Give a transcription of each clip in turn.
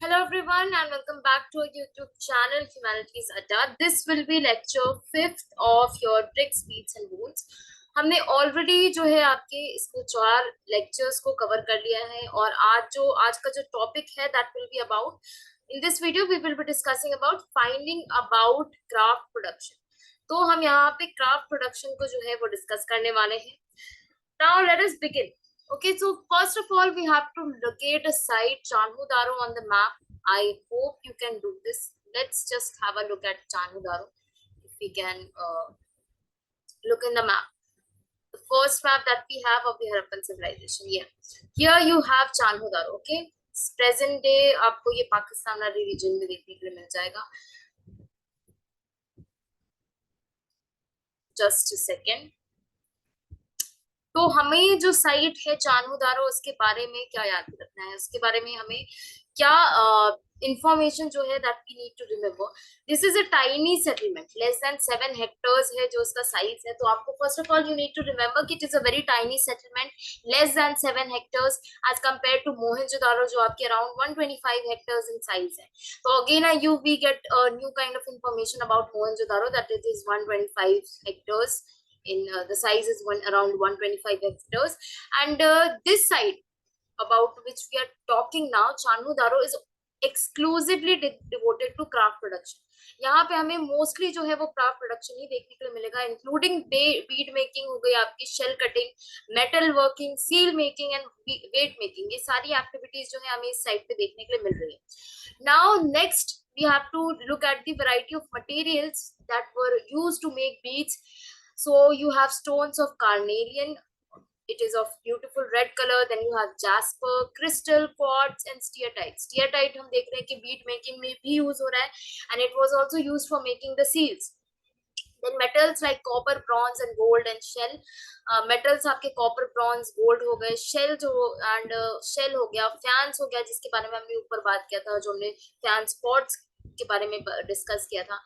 Hello everyone and welcome back to our YouTube channel Humanities Adda. This will be lecture 5th of your tricks, beats and boons. हमने already जो है आपके इसको 4 lectures को cover कर लिया है और आज का जो टॉपिक है that will be about in this video we will be discussing about finding about craft production. तो हम यहाँ पे क्राफ्ट प्रोडक्शन को जो है वो डिस्कस करने वाले हैं. Now let us begin. Okay, so first of all, we have to locate a site Chanhudaro on the map. I hope you can do this. Let's just have a look at Chanhudaro. If we can look in the map. The first map that we have of the Harappan civilization. Yeah. Here you have Chanhudaro. Okay. Present day आपको ये पाकिस्तान वाले reason में देखने के लिए मिल जाएगा. Just a second. तो हमें जो साइट है चान्हूदारो उसके बारे में क्या याद रखना है, उसके बारे में हमें क्या इंफॉर्मेशन जो है that we need to remember. This is a tiny settlement, less than 7 hectares है जो उसका साइज है. तो आपको first of all you need to remember कि it is a very tiny settlement, less than 7 hectares as compare to Mohenjodaro जो आपके around 125 hectares in size है. तो again you we get a new kind of information about Mohenjodaro that it is 125 hectares. The size is around 125 hectares, and this site about which we are talking now, Chanhudaro, is exclusively devoted to craft production. यहाँ पे हमें mostly जो है वो craft production ही देखने के लिए मिलेगा, इंक्लूडिंग बीड मेकिंग हो गई, आपकी shell cutting, metal working, seal making and weight making. ये सारी एक्टिविटीज जो है हमें इस साइट पे देखने के लिए मिल रही है. Now next we have to look at the variety of materials that were used to make beads. So you have stones of carnelian, it is of beautiful red color. Then you have jasper, crystal, quartz and steatite. Steatite हम देख रहे हैं कि bead making में भी use हो रहा है, and it was also used for making the seals. Then metals like copper, bronze and gold and shell. Metals आपके कॉपर, ब्रॉन्ज, गोल्ड हो गए, शेल जो एंड शेल हो गया, फैंस हो गया जिसके बारे में हमने ऊपर बात किया था, जो हमने फैंस पॉट्स के बारे में डिस्कस किया था,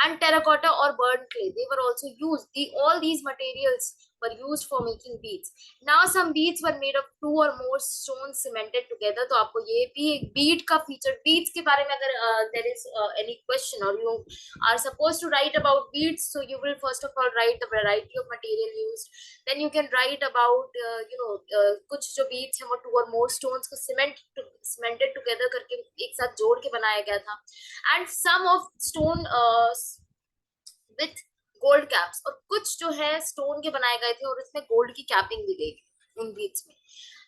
एंड टेराकोटा और burn clay, they were also used. All these materials were used for making beads. Now some beads were made of 2 or more stones cemented together. तो आपको ये भी एक bead का feature, beads के बारे में अगर there is any question or you are supposed to write about beads, so you will first of all write the variety of material used. Then you can write about कुछ जो beads हैं वो 2 or more stones को cemented together करके एक साथ जोड़ के बनाया गया था, and some of stone with gold caps, और कुछ जो है स्टोन के बनाए गए थे और इसमें गोल्ड की कैपिंग दी गई थी इन बीड्स में.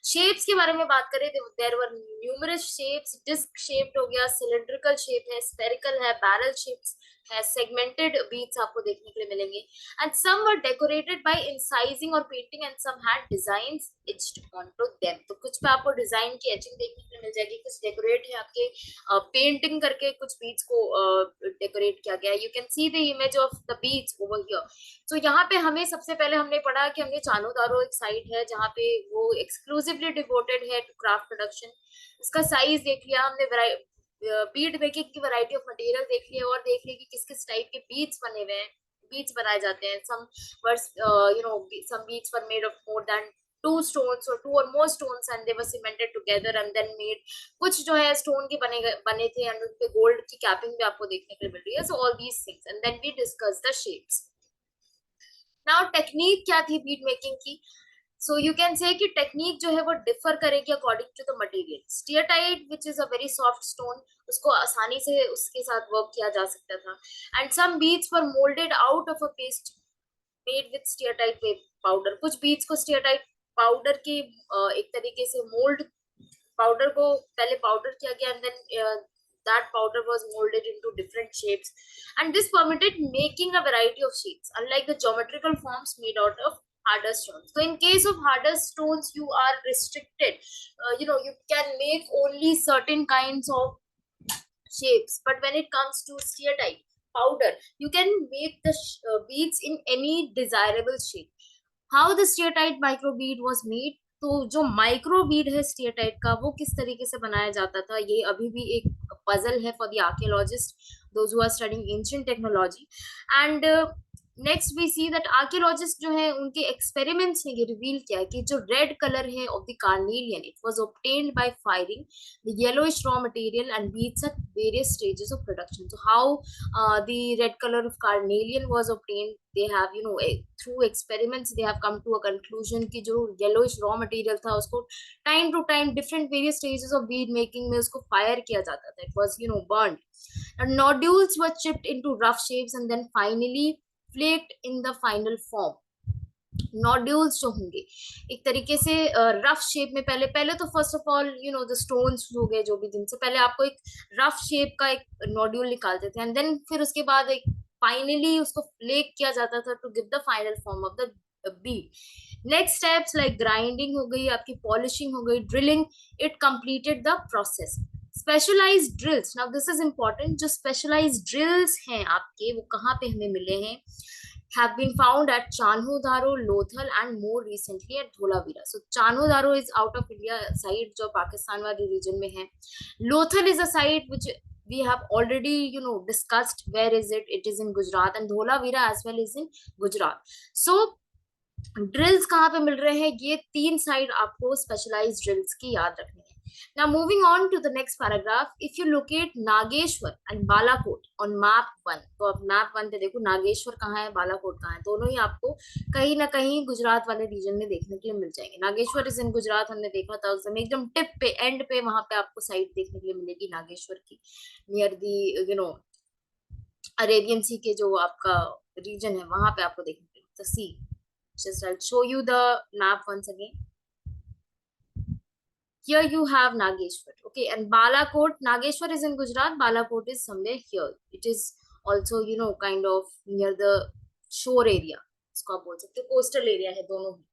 शेप्स के बारे में बात करें तो there were numerous shapes. Disc shaped हो गया, सिलिंड्रिकल शेप है, स्फेरिकल है, बैरल शेप्स है, सेगमेंटेड बीड्स आपको देखने के लिए मिलेंगे. And some were decorated by incising और painting and some had designs etched onto them. तो कुछ पे आपको डिजाइन की एचिंग देखने के लिए मिल जाएगी, कुछ डेकोरेट है आपके पेंटिंग करके कुछ बीड्स को डेकोरेट किया गया. You can see the image of the beads over here. तो यहाँ पे हमें सबसे पहले हमने पढ़ा कि हमने चान्हूदारो एक साइट है जहाँ पे वो एक्सक्लूसिवली डिवोटेड है टू क्राफ्ट प्रोडक्शन. उसका साइज देख लिया हमने, बीड मेकिंग की वैरायटी ऑफ मटेरियल देख लिया, और देख लिया कि किस किस टाइप के बीड्स बने हुए हैं, बीड्स बनाए जाते हैं. some beads were made of more than 2 stones or 2 or more stones and they were cemented together and then made. कुछ जो है स्टोन के बने थे एंड उन पे गोल्ड की कैपिंग भी आपको देखने के लिए मिल रही है. So all these things, and then we discuss the shapes. Now technique क्या थी बीड मेकिंग की? So you can say कि टेक्निक जो है वो डिफर करेगी according to the material. Steatite which is a very soft stone, उसको आसानी से उसके साथ वर्क किया जा सकता था. And some beads were moulded out of a paste made with steatite powder. कुछ बीड्स को स्टीयरटाइट पाउडर की एक तरीके से मोल्ड, पाउडर को पहले पाउडर किया गया and then that powder was molded into different shapes, and this permitted making a variety of shapes unlike the geometrical forms made out of harder stones. So in case of harder stones you are restricted, you can make only certain kinds of shapes, but when it comes to steatite powder you can make the beads in any desirable shape. How the steatite micro bead was made? तो जो micro Beed है स्टीयरटाइट का वो किस तरीके से बनाया जाता था, ये अभी भी एक पजल है for the archaeologist, those who are studying ancient technology. And next we see that archaeologist जो है उनके एक्सपेरिमेंट्स ने ये रिवील किया है कि जो रेड कलर है of the carnelian it was obtained by firing the yellowish raw material and beads at various stages of production. So how the red color of carnelian was obtained, they have through experiments they have come to a conclusion कि जो yellowish raw material था उसको time to time different various stages of bead making में उसको fire किया जाता था. It was burned and nodules were chipped into rough shapes and then finally flaked in the final form. Nodules जो होंगे एक तरीके से रफ शेप में, पहले पहले तो first of all the stones हो गए जो भी, जिनसे पहले आपको एक रफ शेप का एक नॉड्यूल निकालते थे एंड देन फिर उसके बाद एक फाइनली उसको फ्लेक किया जाता था to give the final form of the bead. Next steps like grinding हो गई, आपकी पॉलिशिंग हो गई, drilling, it completed the process. Specialised drills, now this is important, जो स्पेशलाइज्ड ड्रिल्स हैं आपके वो कहाँ पे हमें मिले हैं, have been found at Chanhu Daro, Lothal and more recently at Dholavira. So Chanhu Daro is out of India side जो पाकिस्तान वाली region में है. Lothal is a site which we have already discussed. Where is it? It is in Gujarat, and Dholavira as well is in Gujarat. So drills कहाँ पे मिल रहे हैं, ये तीन साइड आपको स्पेशलाइज्ड ड्रिल्स की याद रखनी है. Now moving on to the next paragraph, if you locate Nageshwar and Balakot on map 1, तो अब map 1 पे देखो नागेश्वर कहाँ है, बालाकोट कहाँ है, दोनों ही आपको कहीं ना कहीं गुजरात वाले रीजन में देखने के लिए मिल जाएंगे. नागेश्वर इज इन गुजरात, हमने देखा था उस समय एकदम टिप पे एंड पे वहां पे आपको साइट देखने के लिए मिलेगी नागेश्वर की, नियर दी अरेबियन सी के जो आपका रीजन है वहां पे आपको देखने के लिए सी. Just I'll show you the map once again. Here you have Nageshwar, okay, and Balakot. Nageshwar is in Gujarat. Balakot is somewhere here. It is also kind of near the shore area. इसको आप बोल सकते हो coastal area है दोनों ही.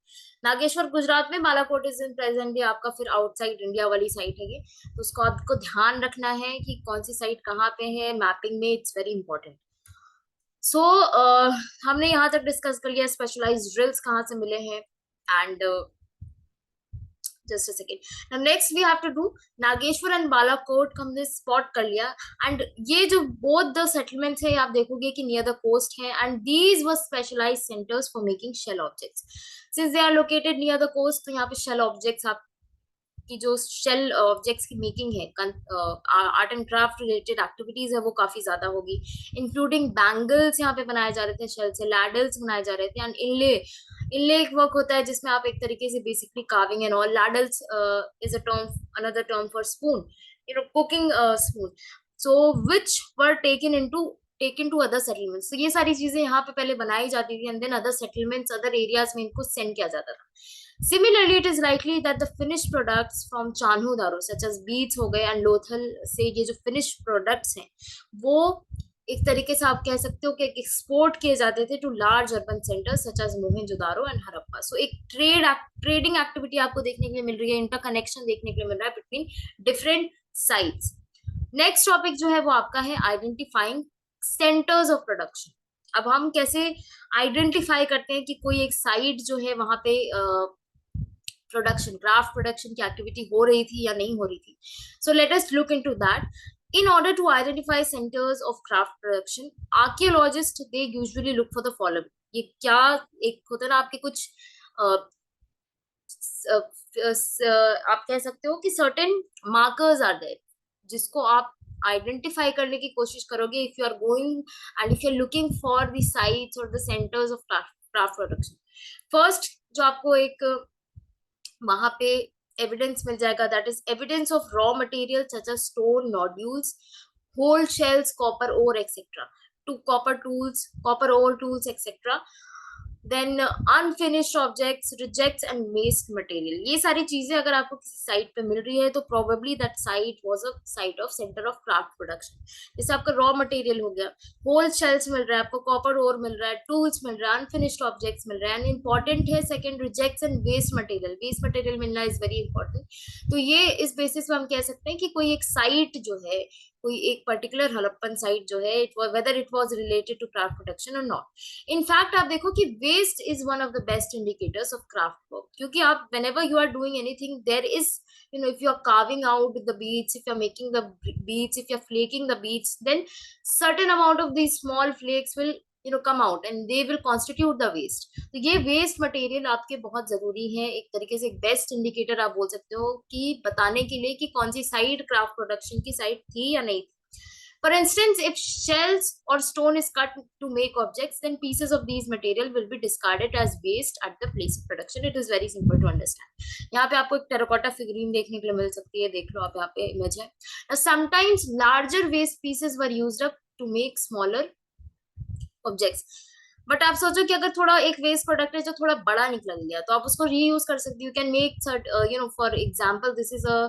नागेश्वर गुजरात में, Balakot is in presently आपका फिर आउटसाइड इंडिया वाली साइड है ये, तो उसको आपको ध्यान रखना है कि कौन सी साइड कहाँ पे है मैपिंग में. It's very important. सो हमने यहाँ तक डिस्कस कर लिया स्पेशलाइज्ड ड्रिल्स कहाँ से मिले हैं. And just a second, now next we have to do Nageshwar and Balakot को हमने स्पॉट कर लिया. एंड ये जो बोथ द सेटलमेंट्स है आप देखोगे कि नियर द कोस्ट है and these were specialised centres for making shell objects. Since they are located near the coast, तो यहाँ पे शेल ऑब्जेक्ट्स आप की जो शेल ऑब्जेक्ट्स की मेकिंग है, art and craft related activities है वो काफी ज्यादा होगी. इंक्लूडिंग बैंगल्स यहाँ पे बनाए जा रहे थे शेल से, लैडल्स बनाए जा रहे थे, एंड इनले एक वर्क होता है जिसमें आप एक तरीके से basically carving and all. Ladles is a term, another term for spoon, cooking spoon, so which were taken to other settlements. तो ये सारी चीजें यहाँ पे पहले बनाई जाती थी and then other settlements, other areas में इनको सेंड किया जाता था. Similarly, it is likely that the finished products from Chanhu Daro, such as beads हो गए and Lothal से ये जो finished products हैं, वो एक तरीके से आप कह सकते हो कि एक्सपोर्ट किए जाते थे to large urban centres such as Mohenjodaro and Harappa. So एक ट्रेडिंग एक्टिविटी आपको देखने के लिए मिल रही है, इंटरकनेक्शन देखने के लिए मिल रहा है between different sites. Next topic जो है वो आपका है आइडेंटिफाइंग सेंटर्स ऑफ प्रोडक्शन. अब हम कैसे आइडेंटिफाई करते हैं कि कोई एक साइट जो है वहां पे प्रोडक्शन, क्राफ्ट प्रोडक्शन की एक्टिविटी हो रही थी या नहीं हो रही थी. So let us look into that. In order to identify centers of craft production, archaeologists they usually look for the following. ये क्या एक होता है ना आपके कुछ आप कह सकते हो कि certain markers are there जिसको आप आइडेंटिफाई करने की कोशिश करोगे if you are going and if you are looking for the sites or the centers of craft production. First जो आपको एक वहां पे एविडेंस मिल जाएगा, that is evidence of raw material such as stone, nodules, whole shells, copper ore etcetera, to copper tools, copper ore tools etcetera. Then unfinished objects, rejects and waste material. ये सारी चीजें अगर आपको किसी साइट पे मिल रही है तो probably that site was a site of centre of craft production. जैसे आपका रॉ मटेरियल हो गया, होल शेल्स मिल रहा है आपको, कॉपर ओर मिल रहा है, टूल्स मिल रहा है, अनफिनिश्ड ऑब्जेक्ट्स मिल रहा है. एंड इंपॉर्टेंट है second, rejects and waste material. Waste material मिलना इज वेरी इंपॉर्टेंट. तो ये इस बेसिस पे हम कह सकते हैं कि कोई एक साइट जो है, कोई एक पर्टिकुलर हड़प्पन साइट जो है, whether it was related to craft production और नॉट. इनफैक्ट आप देखो कि waste is one of the best indicators of craft work, क्योंकि आप whenever you are doing anything there is if you are carving out the beads, if you are making the beads, if you are flaking the beads, then certain amount of these small flakes will come out and they will constitute the waste. तो ये waste material आपके बहुत जरूरी है, एक तरीके से एक बेस्ट इंडिकेटर आप बोल सकते हो कि बताने के लिए कि कौन सी साइट क्राफ्ट प्रोडक्शन की साइट थी या नहीं थी. For instance, if shells or stone is cut to make objects, then pieces of these material will be discarded as waste at the place of production. It is very simple to understand. यहाँ पे आपको एक terracotta figurine देखने के लिए मिल सकती है, देख लो आप यहाँ पे इमेज है. Now, sometimes larger waste pieces were used up to make smaller objects. But आप सोचो कि अगर थोड़ा एक वेस्ट प्रोडक्ट है जो थोड़ा बड़ा निकल गया तो आप उसको रीयूज कर सकते हो. You can make for example this is a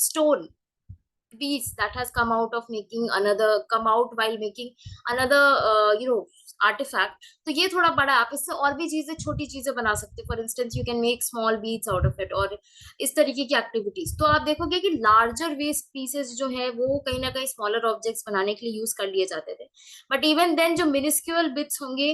stone piece that has come out while making another artifact. तो ये थोड़ा बड़ा, आप इससे और भी चीजें, छोटी चीजें बना सकते हो. For instance you can make small beads out of it और इस तरीके की एक्टिविटीज. तो आप देखोगे कि लार्जर वेस्ट पीसेस जो है वो कहीं ना कहीं स्मॉलर ऑब्जेक्ट्स बनाने के लिए यूज कर लिए जाते थे. बट इवन देन जो मिनिस्क्यूअल बिट्स होंगे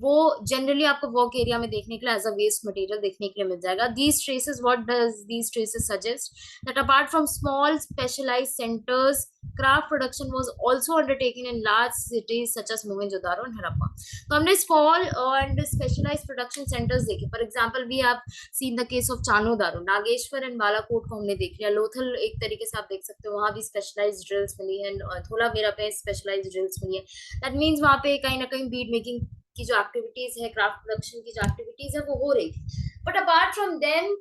वो जनरली आपको वर्क एरिया में देखने के लिए एज अ वेस्ट मटेरियल देखने के लिए मिल जाएगा. These traces, what does these traces suggest? that apart from small specialized centers, craft production was also undertaken in large cities such as Mohenjo-daro and Harappa. तो हमने small and specialized production centers देखे. For example, we have seen the case of Chanodaro, Nageshwar and Balakot को हमने देख लिया. लोथल एक तरीके से आप देख सकते हो, वहां भी स्पेशलाइज्ड ड्रिल्स मिली है. धोलावीरा पे स्पेशलाइज्ड ड्रिल्स मिली है. दैट मीन्स वहां पे कहीं ना कहीं बीड मेकिंग की जो एक्टिविटीज है, क्राफ्ट प्रोडक्शन की जो एक्टिविटीज है वो हो रही थी. But apart from then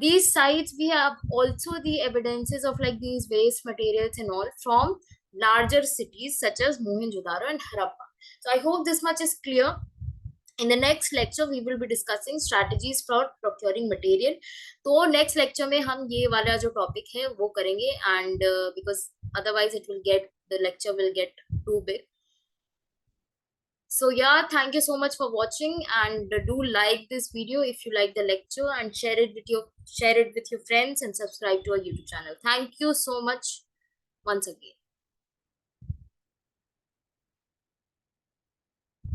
these sites, we have also the evidences of like these waste materials and all from larger cities such as Mohenjo-daro and Harappa. So I hope this much is clear. In the next lecture we will be discussing strategies for procuring material. तो next lecture में हम ये वाला जो topic है वो करेंगे, and because otherwise the lecture will get too big. So yeah, thank you so much for watching, and do like this video if you like the lecture, and share it with your friends and subscribe to our YouTube channel. Thank you so much once again.